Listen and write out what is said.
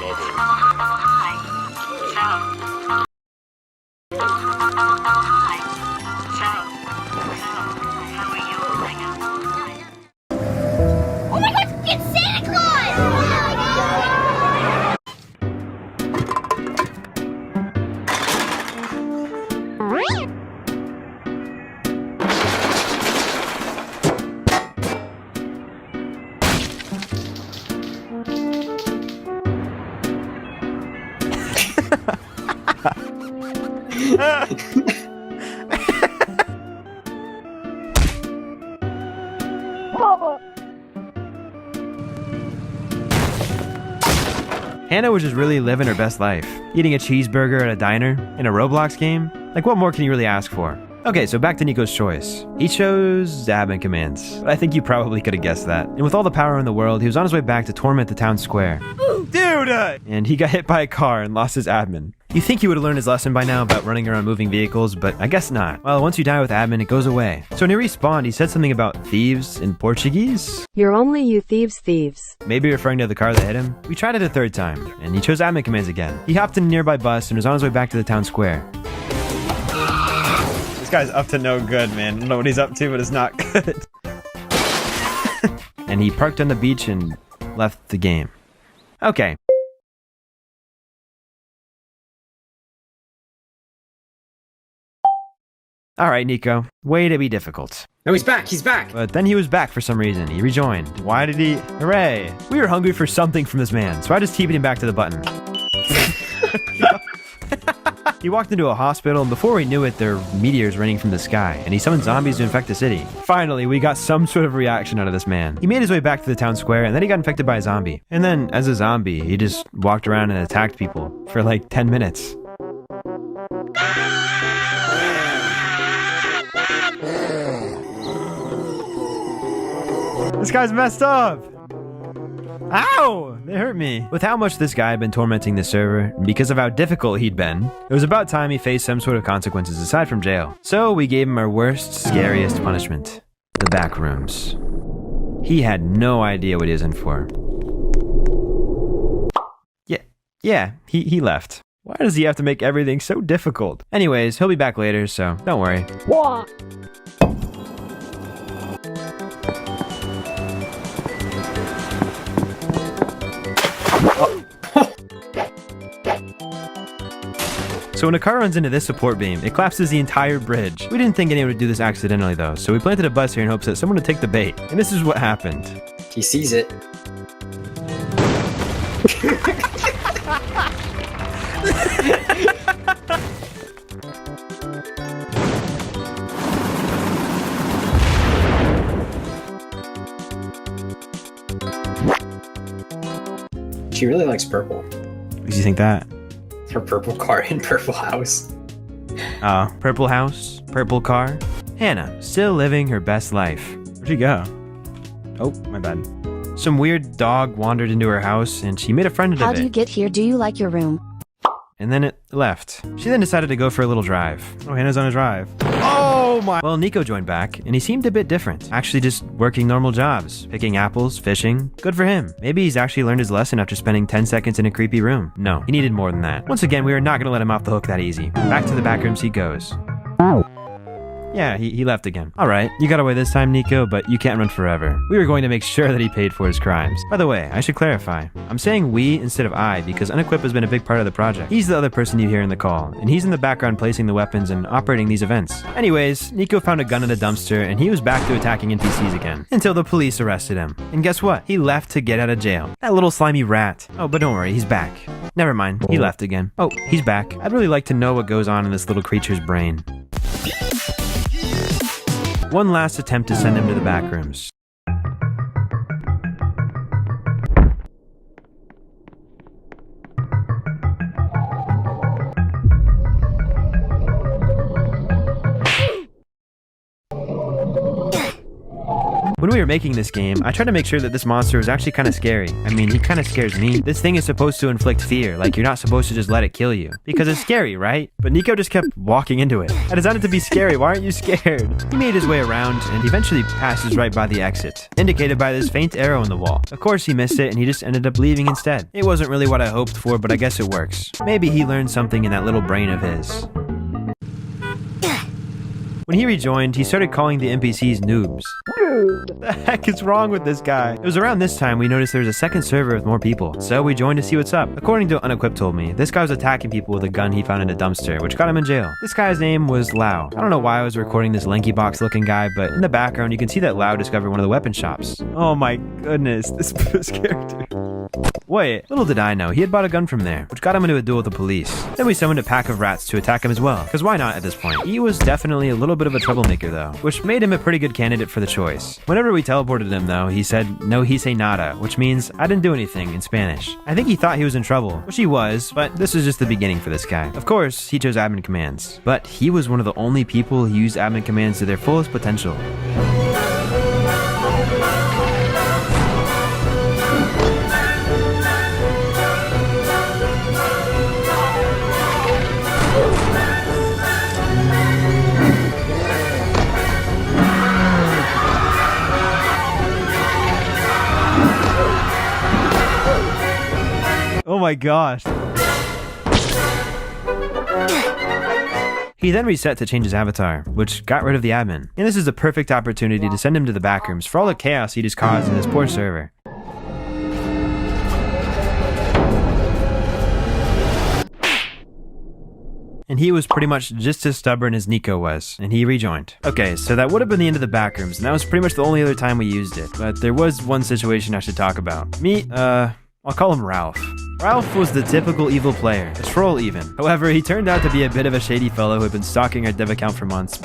Oh my god, it's Santa Claus! Hannah was just really living her best life. Eating a cheeseburger at a diner in a Roblox game? Like, what more can you really ask for? Okay, so back to Nico's choice. He chose admin commands. But I think you probably could have guessed that. And with all the power in the world, he was on his way back to torment the town square. Dude! And he got hit by a car and lost his admin. You think he would have learned his lesson by now about running around moving vehicles, but I guess not. Well, once you die with admin, it goes away. So when he respawned, he said something about thieves in Portuguese? You're only you thieves. Maybe referring to the car that hit him? We tried it a third time, and he chose admin commands again. He hopped in a nearby bus and was on his way back to the town square. This guy's up to no good, man. I don't know what he's up to, but it's not good. And he parked on the beach and left the game. Okay. Alright, Nico. Way to be difficult. No, he's back. He's back. But then he was back for some reason. He rejoined. Why did he? Hooray. We were hungry for something from this man, so I just TP'd him back to the button. He walked into a hospital, and before we knew it, there were meteors raining from the sky, and he summoned zombies to infect the city. Finally, we got some sort of reaction out of this man. He made his way back to the town square, and then he got infected by a zombie. And then, as a zombie, he just walked around and attacked people for like 10 minutes. This guy's messed up! Ow! They hurt me. With how much this guy had been tormenting the server, and because of how difficult he'd been, it was about time he faced some sort of consequences aside from jail. So we gave him our worst, scariest punishment. The back rooms. He had no idea what he was in for. Yeah, he left. Why does he have to make everything so difficult? Anyways, he'll be back later, so don't worry. So when a car runs into this support beam, it collapses the entire bridge. We didn't think anyone would do this accidentally though, so we planted a bus here in hopes that someone would take the bait. And this is what happened. He sees it. She really likes purple. Why do you think that? Her purple car and purple house. Purple house, purple car. Hannah, still living her best life. Where'd she go? Oh, my bad. Some weird dog wandered into her house and she made a friend of it. How do you get here? Do you like your room? And then it left. She then decided to go for a little drive. Oh, Hannah's on a drive. Oh my! Well, Nico joined back, and he seemed a bit different. Actually just working normal jobs. Picking apples, fishing. Good for him. Maybe he's actually learned his lesson after spending 10 seconds in a creepy room. No, he needed more than that. Once again, we are not going to let him off the hook that easy. Back to the back rooms he goes. Yeah, he left again. Alright, you got away this time, Nico, but you can't run forever. We were going to make sure that he paid for his crimes. By the way, I should clarify. I'm saying we instead of I because Unequip has been a big part of the project. He's the other person you hear in the call, and he's in the background placing the weapons and operating these events. Anyways, Nico found a gun in a dumpster, and he was back to attacking NPCs again. Until the police arrested him. And guess what? He left to get out of jail. That little slimy rat. Oh, but don't worry, he's back. Never mind, he left again. Oh, he's back. I'd really like to know what goes on in this little creature's brain. One last attempt to send him to the back rooms. When we were making this game, I tried to make sure that this monster was actually kind of scary. I mean, he kind of scares me. This thing is supposed to inflict fear, like you're not supposed to just let it kill you. Because it's scary, right? But Nico just kept walking into it. I designed it to be scary, why aren't you scared? He made his way around and eventually passes right by the exit, indicated by this faint arrow in the wall. Of course he missed it and he just ended up leaving instead. It wasn't really what I hoped for, but I guess it works. Maybe he learned something in that little brain of his. When he rejoined, he started calling the NPCs noobs. What the heck is wrong with this guy? It was around this time we noticed there was a second server with more people, so we joined to see what's up. According to what Unequipped told me, this guy was attacking people with a gun he found in a dumpster, which got him in jail. This guy's name was Lau. I don't know why I was recording this lanky box looking guy, but in the background you can see that Lau discovered one of the weapon shops. Oh my goodness, this character. Wait, little did I know, he had bought a gun from there, which got him into a duel with the police. Then we summoned a pack of rats to attack him as well, because why not at this point? He was definitely a little bit of a troublemaker though, which made him a pretty good candidate for the choice. Whenever we teleported him though, he said, "No hice nada," which means I didn't do anything in Spanish. I think he thought he was in trouble, which he was, but this was just the beginning for this guy. Of course, he chose admin commands, but he was one of the only people who used admin commands to their fullest potential. Oh my gosh. He then reset to change his avatar, which got rid of the admin. And this is the perfect opportunity to send him to the backrooms for all the chaos he just caused in this poor server. And he was pretty much just as stubborn as Nico was, and he rejoined. Okay, so that would have been the end of the backrooms, and that was pretty much the only other time we used it. But there was one situation I should talk about. I'll call him Ralph. Ralph was the typical evil player, a troll even. However, he turned out to be a bit of a shady fellow who had been stalking our dev account for months.